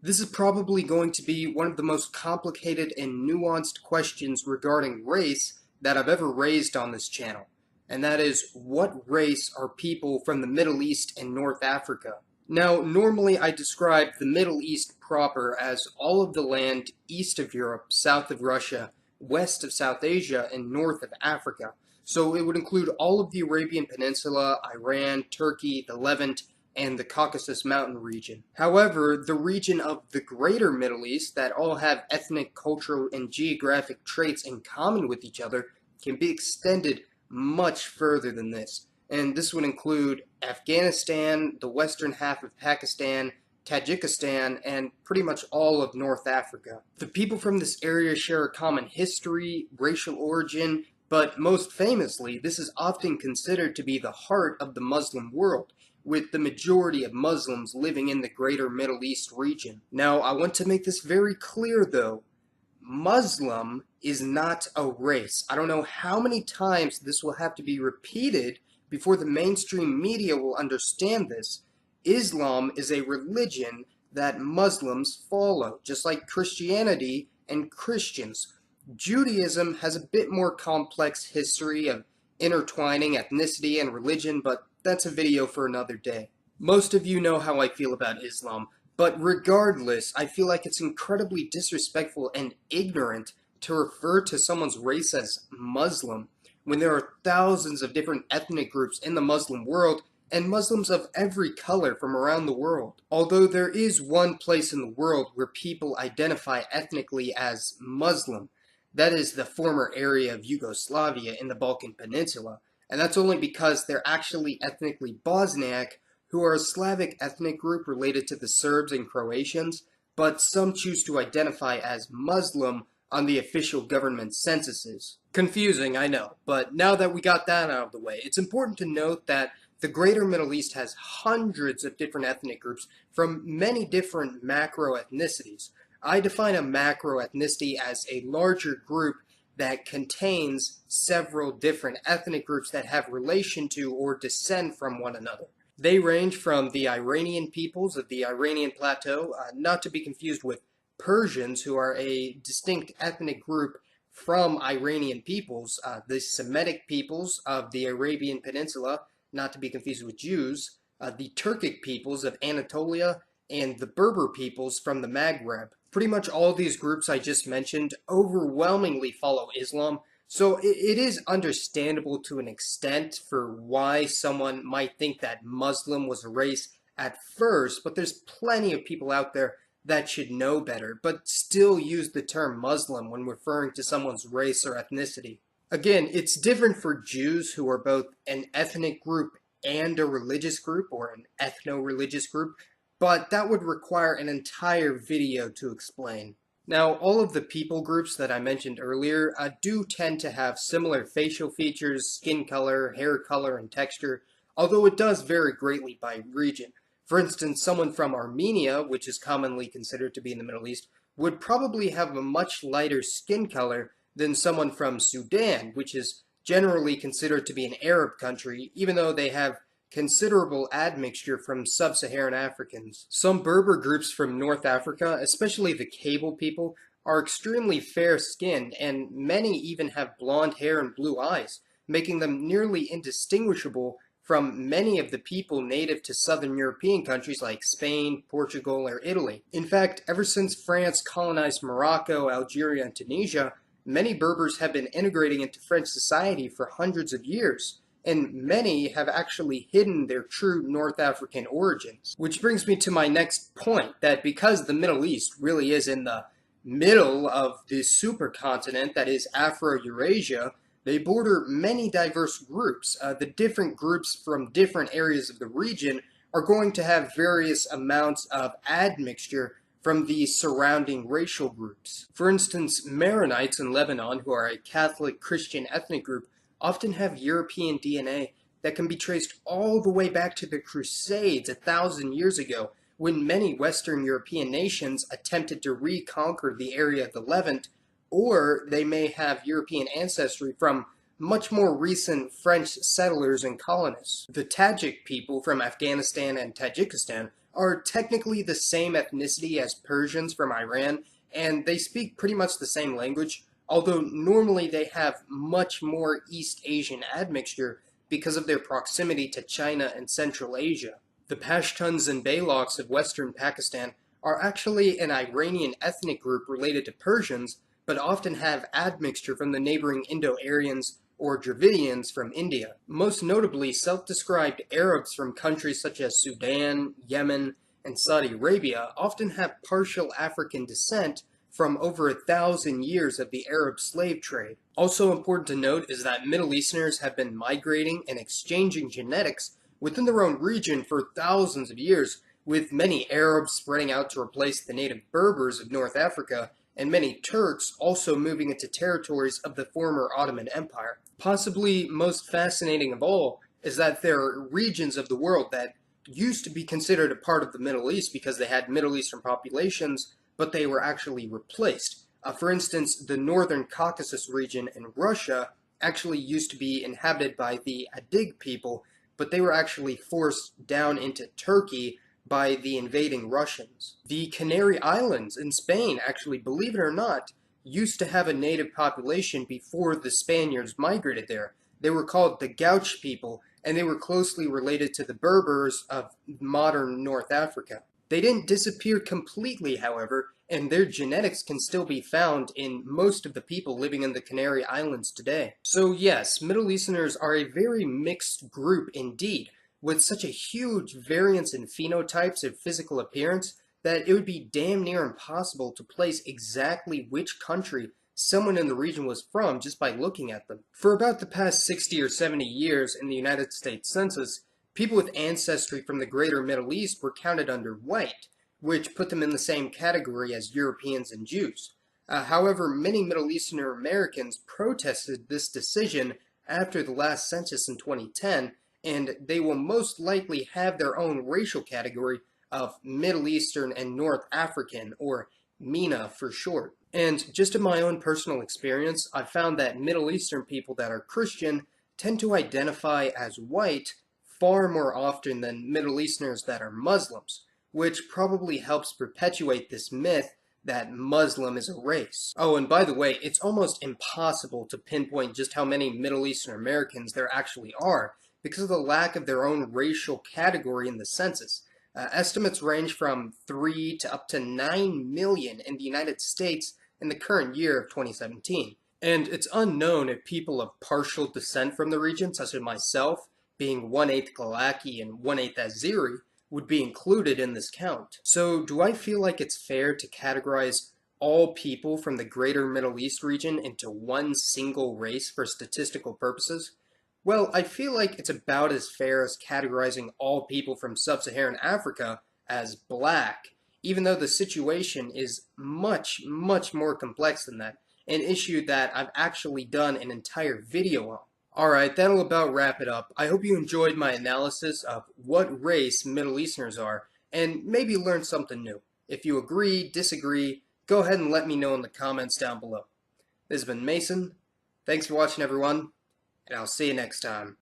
This is probably going to be one of the most complicated and nuanced questions regarding race that I've ever raised on this channel. And that is, what race are people from the Middle East and North Africa? Now, normally I describe the Middle East proper as all of the land east of Europe, south of Russia, west of South Asia, and north of Africa. So it would include all of the Arabian Peninsula, Iran, Turkey, the Levant, and the Caucasus Mountain region. However, the region of the greater Middle East that all have ethnic, cultural, and geographic traits in common with each other can be extended much further than this. And this would include Afghanistan, the western half of Pakistan, Tajikistan, and pretty much all of North Africa. The people from this area share a common history, racial origin, but most famously, this is often considered to be the heart of the Muslim world, with the majority of Muslims living in the greater Middle East region. Now, I want to make this very clear though. Muslim is not a race. I don't know how many times this will have to be repeated before the mainstream media will understand this. Islam is a religion that Muslims follow, just like Christianity and Christians. Judaism has a bit more complex history of intertwining ethnicity and religion, but that's a video for another day. Most of you know how I feel about Islam, but regardless, I feel like it's incredibly disrespectful and ignorant to refer to someone's race as Muslim when there are thousands of different ethnic groups in the Muslim world and Muslims of every color from around the world. Although there is one place in the world where people identify ethnically as Muslim, that is the former area of Yugoslavia in the Balkan Peninsula. And that's only because they're actually ethnically Bosniak, who are a Slavic ethnic group related to the Serbs and Croatians, but some choose to identify as Muslim on the official government censuses. Confusing, I know, but now that we got that out of the way, it's important to note that the greater Middle East has hundreds of different ethnic groups from many different macro ethnicities. I define a macro ethnicity as a larger group that contains several different ethnic groups that have relation to or descend from one another. They range from the Iranian peoples of the Iranian Plateau, not to be confused with Persians, who are a distinct ethnic group from Iranian peoples, the Semitic peoples of the Arabian Peninsula, not to be confused with Jews, the Turkic peoples of Anatolia, and the Berber peoples from the Maghreb. Pretty much all these groups I just mentioned overwhelmingly follow Islam, so it is understandable to an extent for why someone might think that Muslim was a race at first, but there's plenty of people out there that should know better, but still use the term Muslim when referring to someone's race or ethnicity. Again, it's different for Jews, who are both an ethnic group and a religious group, or an ethno-religious group, but that would require an entire video to explain. Now, all of the people groups that I mentioned earlier do tend to have similar facial features, skin color, hair color, and texture, although it does vary greatly by region. For instance, someone from Armenia, which is commonly considered to be in the Middle East, would probably have a much lighter skin color than someone from Sudan, which is generally considered to be an Arab country, even though they have considerable admixture from sub-Saharan Africans. Some Berber groups from North Africa, especially the Cable people, are extremely fair-skinned, and many even have blonde hair and blue eyes, making them nearly indistinguishable from many of the people native to southern European countries like Spain, Portugal, or Italy. In fact, ever since France colonized Morocco, Algeria, and Tunisia, many Berbers have been integrating into French society for hundreds of years, and many have actually hidden their true North African origins. Which brings me to my next point, that because the Middle East really is in the middle of the supercontinent that is Afro-Eurasia, they border many diverse groups. The different groups from different areas of the region are going to have various amounts of admixture from the surrounding racial groups. For instance, Maronites in Lebanon, who are a Catholic Christian ethnic group, often have European DNA that can be traced all the way back to the Crusades 1,000 years ago, when many Western European nations attempted to reconquer the area of the Levant, or they may have European ancestry from much more recent French settlers and colonists. The Tajik people from Afghanistan and Tajikistan are technically the same ethnicity as Persians from Iran, and they speak pretty much the same language, although normally they have much more East Asian admixture because of their proximity to China and Central Asia. The Pashtuns and Balochs of western Pakistan are actually an Iranian ethnic group related to Persians, but often have admixture from the neighboring Indo-Aryans or Dravidians from India. Most notably, self-described Arabs from countries such as Sudan, Yemen, and Saudi Arabia often have partial African descent from over 1,000 years of the Arab slave trade. Also important to note is that Middle Easterners have been migrating and exchanging genetics within their own region for thousands of years, with many Arabs spreading out to replace the native Berbers of North Africa, and many Turks also moving into territories of the former Ottoman Empire. Possibly most fascinating of all is that there are regions of the world that used to be considered a part of the Middle East because they had Middle Eastern populations, but they were actually replaced. For instance, the northern Caucasus region in Russia actually used to be inhabited by the Adig people, but they were actually forced down into Turkey by the invading Russians. The Canary Islands in Spain, actually, believe it or not, used to have a native population before the Spaniards migrated there. They were called the Gauch people, and they were closely related to the Berbers of modern North Africa. They didn't disappear completely, however, and their genetics can still be found in most of the people living in the Canary Islands today. So yes, Middle Easterners are a very mixed group indeed, with such a huge variance in phenotypes of physical appearance that it would be damn near impossible to place exactly which country someone in the region was from just by looking at them. For about the past 60 or 70 years in the United States Census, people with ancestry from the greater Middle East were counted under white, which put them in the same category as Europeans and Jews. However, many Middle Eastern Americans protested this decision after the last census in 2010, and they will most likely have their own racial category of Middle Eastern and North African, or MENA for short. And just in my own personal experience, I've found that Middle Eastern people that are Christian tend to identify as white far more often than Middle Easterners that are Muslims, which probably helps perpetuate this myth that Muslim is a race. Oh, and by the way, it's almost impossible to pinpoint just how many Middle Eastern Americans there actually are, because of the lack of their own racial category in the census. Estimates range from 3 to up to 9 million in the United States in the current year of 2017. And it's unknown if people of partial descent from the region, such as myself, being 1/8 Galaki and 1/8 Azeri, would be included in this count. So do I feel like it's fair to categorize all people from the greater Middle East region into one single race for statistical purposes? Well, I feel like it's about as fair as categorizing all people from sub-Saharan Africa as black, even though the situation is much, much more complex than that, an issue that I've actually done an entire video on. Alright, that'll about wrap it up. I hope you enjoyed my analysis of what race Middle Easterners are, and maybe learned something new. If you agree, disagree, go ahead and let me know in the comments down below. This has been Mason. Thanks for watching, everyone, and I'll see you next time.